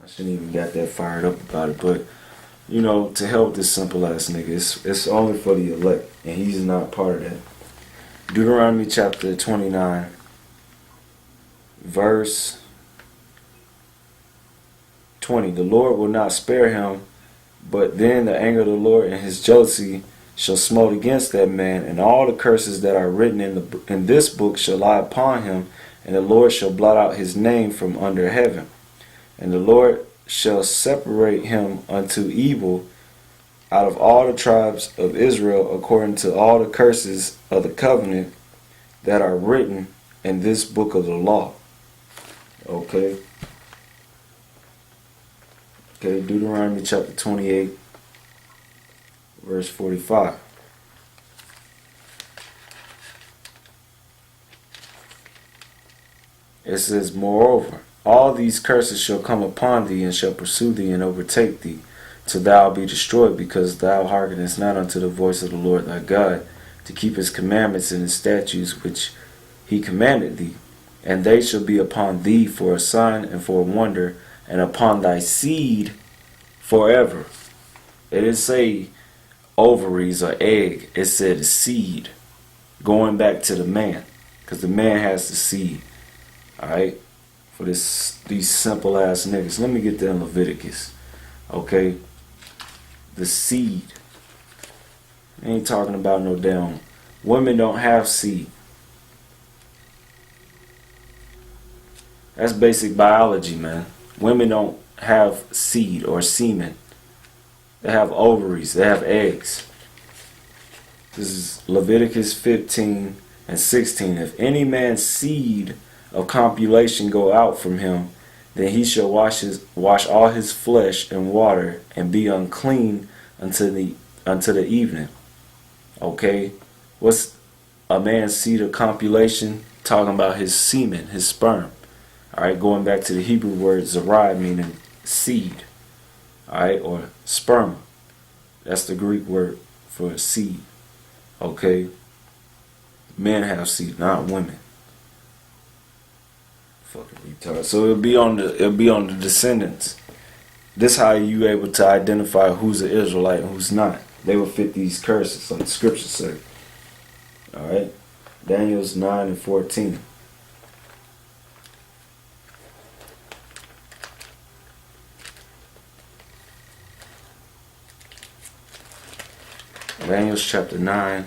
I shouldn't even got that fired up about it, but you know, to help this simple ass nigga, it's only for the elect, and he's not part of that. Deuteronomy chapter 29, verse 20. The Lord will not spare him, but then the anger of the Lord and his jealousy shall smote against that man, and all the curses that are written in this book shall lie upon him, and the Lord shall blot out his name from under heaven. And the Lord shall separate him unto evil out of all the tribes of Israel, according to all the curses of the covenant that are written in this book of the law. Okay. Okay, Deuteronomy chapter 28, verse 45. It says, moreover, all these curses shall come upon thee, and shall pursue thee, and overtake thee, till thou be destroyed, because thou hearkenest not unto the voice of the Lord thy God, to keep his commandments and his statutes which he commanded thee. And they shall be upon thee for a sign and for a wonder, and upon thy seed forever. It didn't say ovaries or egg, it said seed, going back to the man, because the man has the seed. Alright, for these simple ass niggas. Let me get that in Leviticus. Okay, the seed. I ain't talking about no damn. Women don't have seed. That's basic biology, man. Women don't have seed or semen. They have ovaries. They have eggs. This is Leviticus 15 and 16. If any man's seed of copulation go out from him, then he shall wash all his flesh in water, and be unclean until the evening. Okay, what's a man's seed of copulation? Talking about his semen, his sperm. All right, going back to the Hebrew word zarai, meaning seed. All right, or sperma. That's the Greek word for seed. Okay, men have seed, not women. Fucking retard. So it'll be on the descendants. This how you able to identify who's an Israelite and who's not. They will fit these curses, like the scriptures say. Alright. Daniel's 9 and 14. Daniel's chapter 9.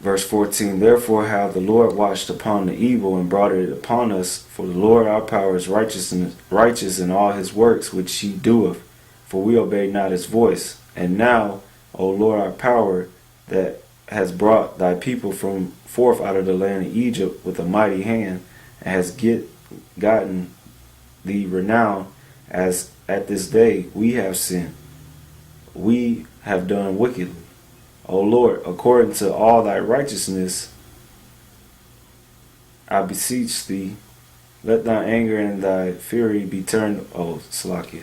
Verse 14, therefore hath the Lord watched upon the evil and brought it upon us, for the Lord our power is righteous in all his works which he doeth, for we obeyed not his voice. And now, O Lord our power, that has brought thy people from forth out of the land of Egypt with a mighty hand, and has gotten thee renown, as at this day we have sinned, we have done wickedly. O Lord, according to all thy righteousness, I beseech thee, let thy anger and thy fury be turned. Oh, Salakia.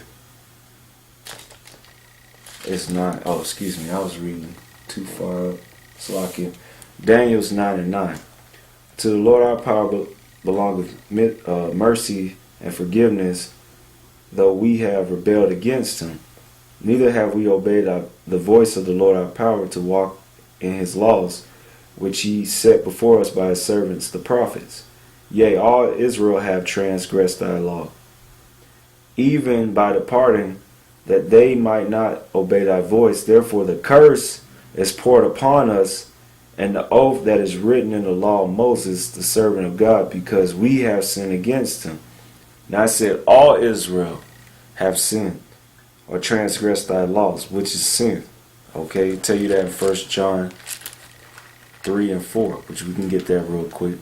It's not. Oh, excuse me. I was reading too far up. Salakia. Daniel's 9 and 9. To the Lord our power belongeth mercy and forgiveness, though we have rebelled against him. Neither have we obeyed the voice of the Lord our power to walk in his laws, which he set before us by his servants the prophets. Yea, all Israel have transgressed thy law, even by departing, that they might not obey thy voice. Therefore the curse is poured upon us, and the oath that is written in the law of Moses, the servant of God, because we have sinned against him. Now I said, all Israel have sinned, or transgress thy laws, which is sin. Okay, tell you that in 1 John 3 and 4, which we can get that real quick.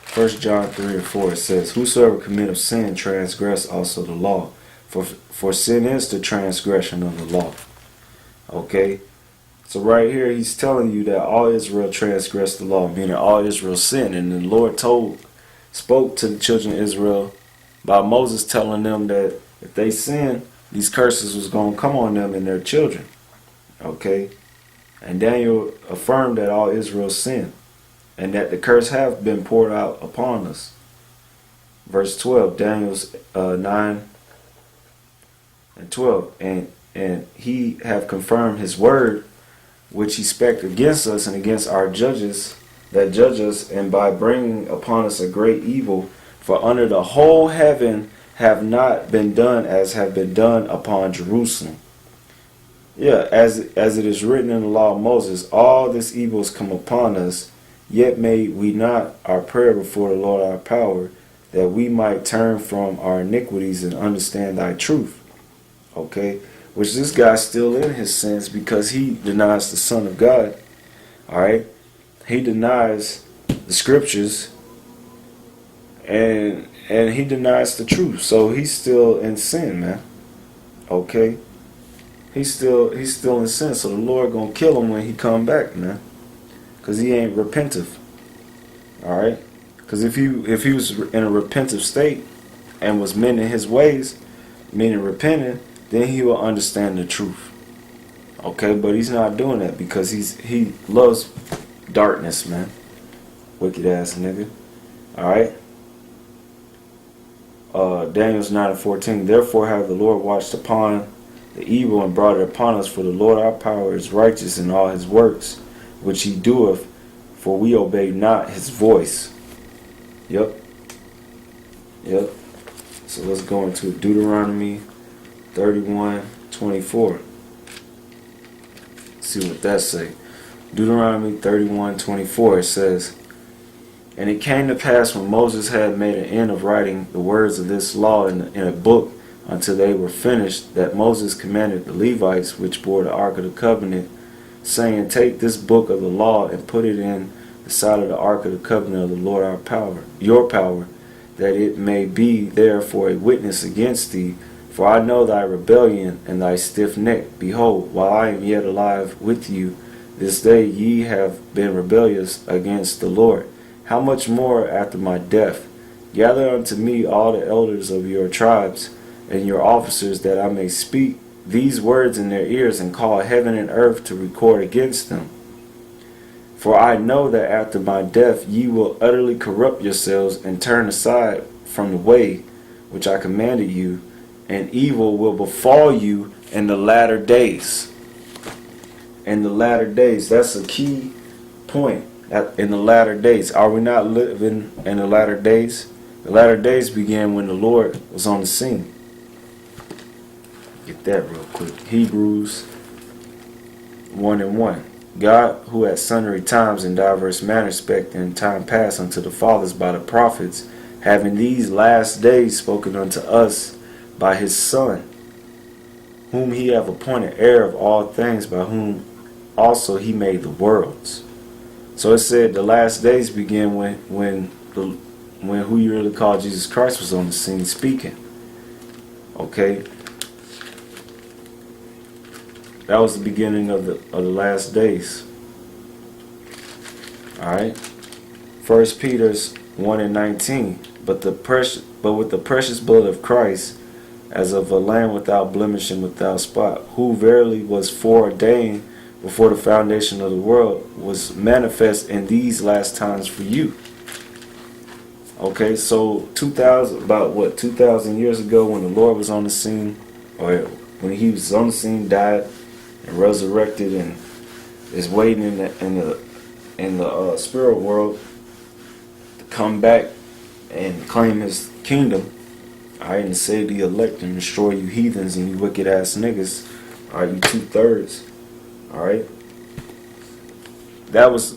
First John 3 and 4, it says, whosoever committeth sin transgress also the law, for sin is the transgression of the law. Okay, so right here he's telling you that all Israel transgressed the law, meaning all Israel sinned, and the Lord spoke to the children of Israel by Moses, telling them that if they sin, these curses was going to come on them and their children. Okay, and Daniel affirmed that all Israel sinned. and that the curse have been poured out upon us. Verse 12, Daniel's 9 and 12. And he have confirmed his word, which he spake against us and against our judges that judge us, and by bringing upon us a great evil. For under the whole heaven have not been done as have been done upon Jerusalem. Yeah, as it is written in the law of Moses, all this evil has come upon us, yet made we not our prayer before the Lord our power, that we might turn from our iniquities and understand thy truth. Okay? Which this guy's still in his sins because he denies the Son of God. Alright? He denies the scriptures and he denies the truth. So he's still in sin, man. Okay? He's still in sin. So the Lord gonna kill him when he come back, man. Cause he ain't repentive. Alright? Cause if he was in a repentive state and was mending his ways, meaning repenting, then he will understand the truth. Okay, but he's not doing that because he loves darkness, man. Wicked ass nigga. Alright. Daniel's 9 and 14. Therefore have the Lord watched upon the evil and brought it upon us, for the Lord our power is righteous in all his works, which he doeth, for we obey not his voice. Yep. So let's go into Deuteronomy 31:24. See what that say. Deuteronomy 31:24, it says, And it came to pass when Moses had made an end of writing the words of this law in a book until they were finished, that Moses commanded the Levites which bore the ark of the covenant, saying, Take this book of the law and put it in the side of the ark of the covenant of the Lord our power, your power, that it may be there for a witness against thee. For I know thy rebellion and thy stiff neck. Behold, while I am yet alive with you, this day ye have been rebellious against the Lord. How much more after my death? Gather unto me all the elders of your tribes and your officers, that I may speak these words in their ears, and call heaven and earth to record against them. For I know that after my death ye will utterly corrupt yourselves and turn aside from the way which I commanded you, and evil will befall you in the latter days. In the latter days, that's a key point. In the latter days, are we not living in the latter days? The latter days began when the Lord was on the scene. Get that real quick. Hebrews 1:1. God, who at sundry times in diverse manners spake in time past unto the fathers by the prophets, having these last days spoken unto us by his Son, whom he hath appointed heir of all things, by whom also he made the worlds. So it said the last days begin when who you really call Jesus Christ was on the scene speaking. Okay, that was the beginning of the last days. All right, 1 Peter 1:19. But with the precious blood of Christ, as of a lamb without blemish and without spot, who verily was foreordained before the foundation of the world, was manifest in these last times for you. Okay, so 2,000 years ago, when the Lord was on the scene, or when he was on the scene, died and resurrected, and is waiting in the spirit world to come back and claim his kingdom. Alright, and save the elect and destroy you heathens and you wicked ass niggas. Alright, you 2/3. Alright, that was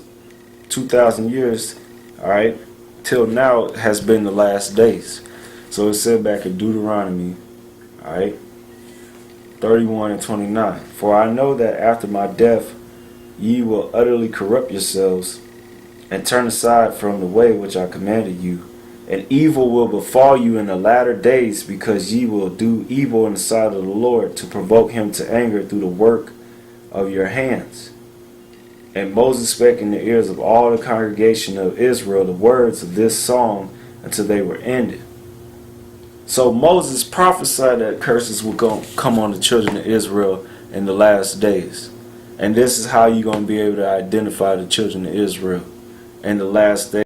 2,000 years. Alright, till now has been the last days. So it said back in Deuteronomy, alright, 31:29. For I know that after my death ye will utterly corrupt yourselves and turn aside from the way which I commanded you, and evil will befall you in the latter days, because ye will do evil in the sight of the Lord, to provoke him to anger through the work of your hands. And Moses spake in the ears of all the congregation of Israel the words of this song until they were ended. So Moses prophesied that curses would come on the children of Israel in the last days. And this is how you're going to be able to identify the children of Israel. in the last day.